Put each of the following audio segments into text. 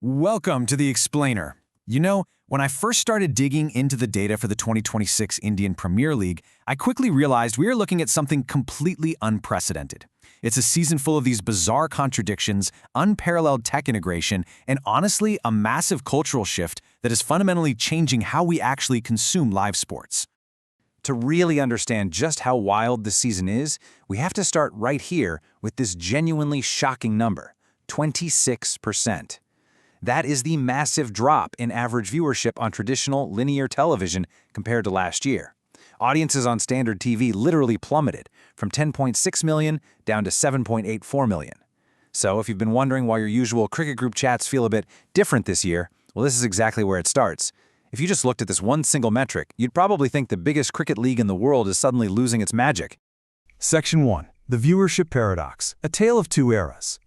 Welcome to The Explainer. When I first started digging into the data for the 2026 Indian Premier League, I quickly realized we are looking at something completely unprecedented. It's a season full of these bizarre contradictions, unparalleled tech integration, and honestly, a massive cultural shift that is fundamentally changing how we actually consume live sports. To really understand just how wild this season is, we have to start right here with this genuinely shocking number, 26%. That is the massive drop in average viewership on traditional linear television compared to last year. Audiences on standard TV literally plummeted from 10.6 million down to 7.84 million. So if you've been wondering why your usual cricket group chats feel a bit different this year, well, this is exactly where it starts. If you just looked at this one single metric, you'd probably think the biggest cricket league in the world is suddenly losing its magic. Section 1. The Viewership Paradox, a tale of two eras.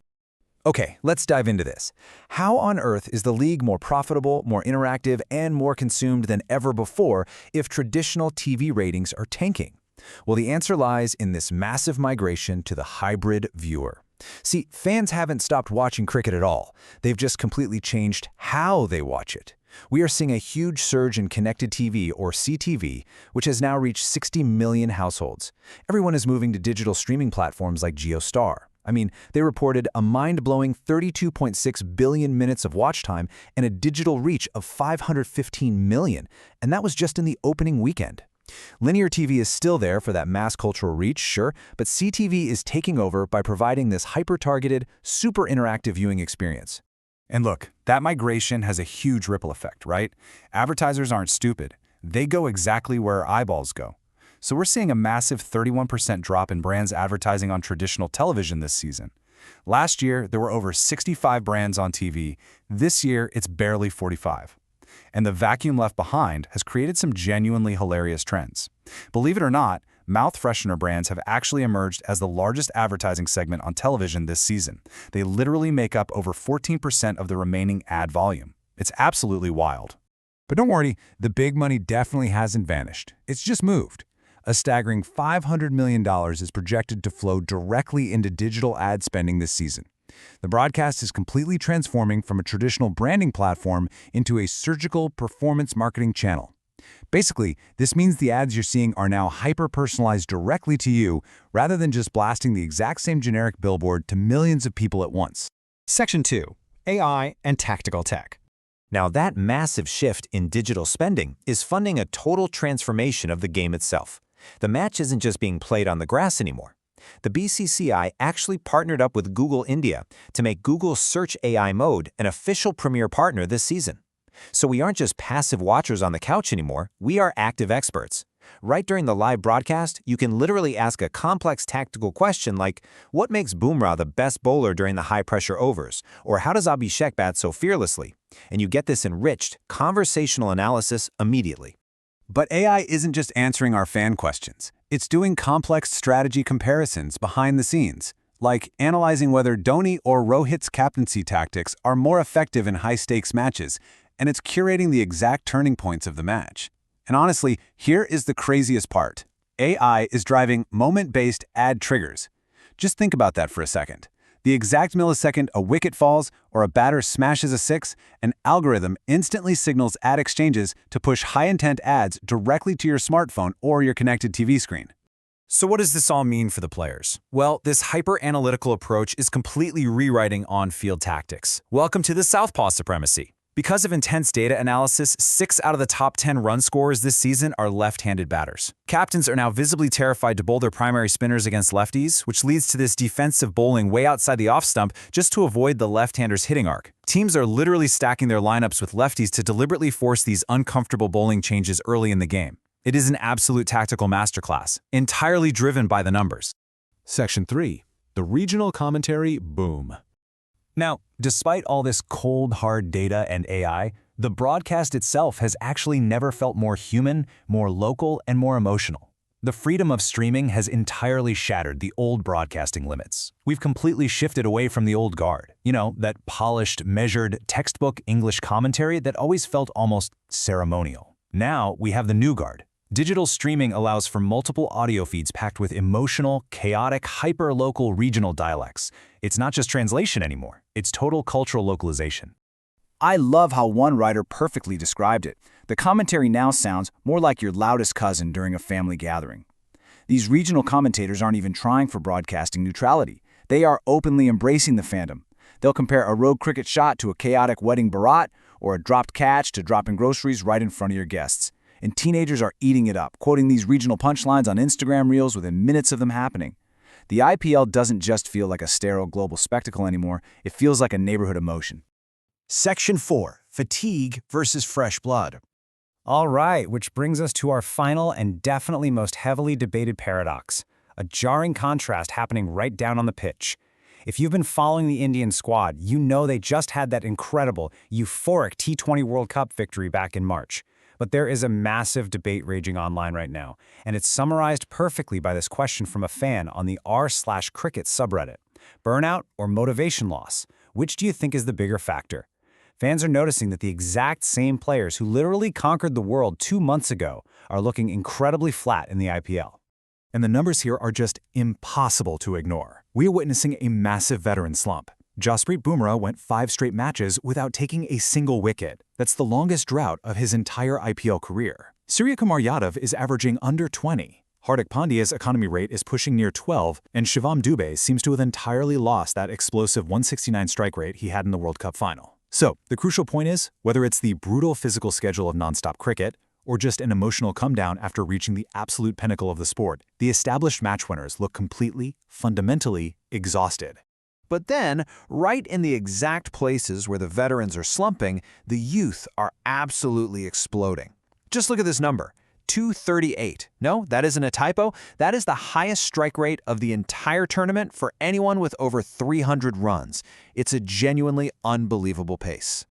Okay, let's dive into this. How on earth is the league more profitable, more interactive, and more consumed than ever before if traditional TV ratings are tanking? Well, the answer lies in this massive migration to the hybrid viewer. See, fans haven't stopped watching cricket at all. They've just completely changed how they watch it. We are seeing a huge surge in connected TV, or CTV, which has now reached 60 million households. Everyone is moving to digital streaming platforms like JioStar. They reported a mind-blowing 32.6 billion minutes of watch time and a digital reach of 515 million, and that was just in the opening weekend. Linear TV is still there for that mass cultural reach, sure, but CTV is taking over by providing this hyper-targeted, super interactive viewing experience. And look, that migration has a huge ripple effect, right? Advertisers aren't stupid. They go exactly where eyeballs go. So we're seeing a massive 31% drop in brands advertising on traditional television this season. Last year, there were over 65 brands on TV. This year, it's barely 45. And the vacuum left behind has created some genuinely hilarious trends. Believe it or not, mouth freshener brands have actually emerged as the largest advertising segment on television this season. They literally make up over 14% of the remaining ad volume. It's absolutely wild. But don't worry, the big money definitely hasn't vanished. It's just moved. A staggering $500 million is projected to flow directly into digital ad spending this season. The broadcast is completely transforming from a traditional branding platform into a surgical performance marketing channel. Basically, this means the ads you're seeing are now hyper-personalized directly to you rather than just blasting the exact same generic billboard to millions of people at once. Section 2. AI and Tactical Tech. Now, that massive shift in digital spending is funding a total transformation of the game itself. The match isn't just being played on the grass anymore. The BCCI actually partnered up with Google India to make Google Search AI Mode an official premier partner this season. So we aren't just passive watchers on the couch anymore, we are active experts. Right during the live broadcast, you can literally ask a complex tactical question like, what makes Bumrah the best bowler during the high-pressure overs? Or how does Abhishek bat so fearlessly? And you get this enriched, conversational analysis immediately. But AI isn't just answering our fan questions. It's doing complex strategy comparisons behind the scenes, like analyzing whether Dhoni or Rohit's captaincy tactics are more effective in high-stakes matches, and it's curating the exact turning points of the match. And honestly, here is the craziest part. AI is driving moment-based ad triggers. Just think about that for a second. The exact millisecond a wicket falls or a batter smashes a six, an algorithm instantly signals ad exchanges to push high-intent ads directly to your smartphone or your connected TV screen. So what does this all mean for the players? Well, this hyper-analytical approach is completely rewriting on-field tactics. Welcome to the southpaw supremacy. Because of intense data analysis, 6 out of the top 10 run scorers this season are left-handed batters. Captains are now visibly terrified to bowl their primary spinners against lefties, which leads to this defensive bowling way outside the off-stump just to avoid the left-hander's hitting arc. Teams are literally stacking their lineups with lefties to deliberately force these uncomfortable bowling changes early in the game. It is an absolute tactical masterclass, entirely driven by the numbers. Section 3. The Regional Commentary Boom. Now, despite all this cold, hard data and AI, the broadcast itself has actually never felt more human, more local, and more emotional. The freedom of streaming has entirely shattered the old broadcasting limits. We've completely shifted away from the old guard. That polished, measured, textbook English commentary that always felt almost ceremonial. Now, we have the new guard. Digital streaming allows for multiple audio feeds packed with emotional, chaotic, hyper-local regional dialects. It's not just translation anymore, it's total cultural localization. I love how one writer perfectly described it. The commentary now sounds more like your loudest cousin during a family gathering. These regional commentators aren't even trying for broadcasting neutrality. They are openly embracing the fandom. They'll compare a rogue cricket shot to a chaotic wedding barat or a dropped catch to dropping groceries right in front of your guests. And teenagers are eating it up, quoting these regional punchlines on Instagram Reels within minutes of them happening. The IPL doesn't just feel like a sterile global spectacle anymore, it feels like a neighborhood emotion. Section 4. Fatigue versus fresh blood. All right, which brings us to our final and definitely most heavily debated paradox, a jarring contrast happening right down on the pitch. If you've been following the Indian squad, you know they just had that incredible, euphoric T20 World Cup victory back in March. But there is a massive debate raging online right now, and it's summarized perfectly by this question from a fan on the r/cricket subreddit. Burnout or motivation loss? Which do you think is the bigger factor? Fans are noticing that the exact same players who literally conquered the world 2 months ago are looking incredibly flat in the IPL. And the numbers here are just impossible to ignore. We are witnessing a massive veteran slump. Jasprit Bumrah went 5 straight matches without taking a single wicket. That's the longest drought of his entire IPL career. Suryakumar Yadav is averaging under 20. Hardik Pandya's economy rate is pushing near 12, and Shivam Dube seems to have entirely lost that explosive 169 strike rate he had in the World Cup final. So, the crucial point is, whether it's the brutal physical schedule of non-stop cricket, or just an emotional come-down after reaching the absolute pinnacle of the sport, the established match winners look completely, fundamentally exhausted. But then, right in the exact places where the veterans are slumping, the youth are absolutely exploding. Just look at this number, 238. No, that isn't a typo. That is the highest strike rate of the entire tournament for anyone with over 300 runs. It's a genuinely unbelievable pace.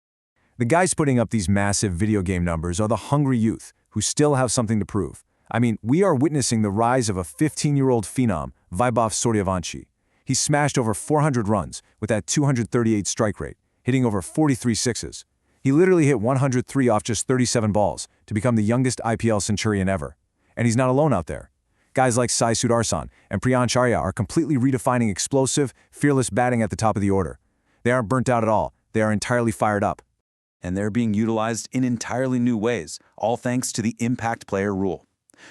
The guys putting up these massive video game numbers are the hungry youth who still have something to prove. I mean, we are witnessing the rise of a 15-year-old phenom, Vaibhav Suryavanshi. He smashed over 400 runs with that 238 strike rate, hitting over 43 sixes. He literally hit 103 off just 37 balls to become the youngest IPL centurion ever. And he's not alone out there. Guys like Sai Sudarshan and Priyansh Arya are completely redefining explosive, fearless batting at the top of the order. They aren't burnt out at all. They are entirely fired up. And they're being utilized in entirely new ways, all thanks to the impact player rule.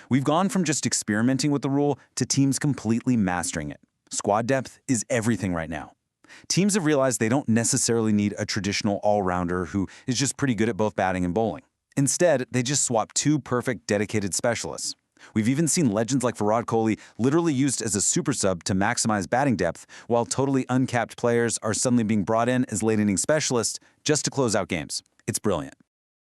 We've gone from just experimenting with the rule to teams completely mastering it. Squad depth is everything right now. Teams have realized they don't necessarily need a traditional all-rounder who is just pretty good at both batting and bowling. Instead, they just swap 2 perfect dedicated specialists. We've even seen legends like Virat Kohli literally used as a super sub to maximize batting depth, while totally uncapped players are suddenly being brought in as late-inning specialists just to close out games. It's brilliant.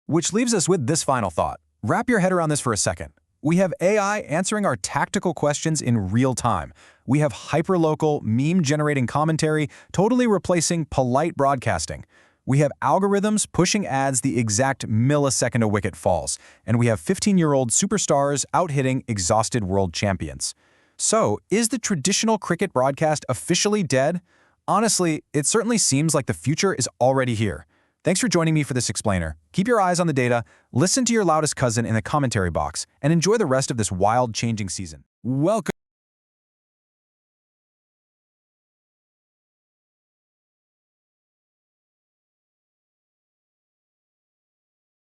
Which leaves us with this final thought. Wrap your head around this for a second. We have AI answering our tactical questions in real time. We have hyperlocal, meme-generating commentary totally replacing polite broadcasting. We have algorithms pushing ads the exact millisecond a wicket falls. And we have 15-year-old superstars out-hitting exhausted world champions. So, is the traditional cricket broadcast officially dead? Honestly, it certainly seems like the future is already here. Thanks for joining me for this explainer. Keep your eyes on the data, listen to your loudest cousin in the commentary box, and enjoy the rest of this wild changing season. Welcome.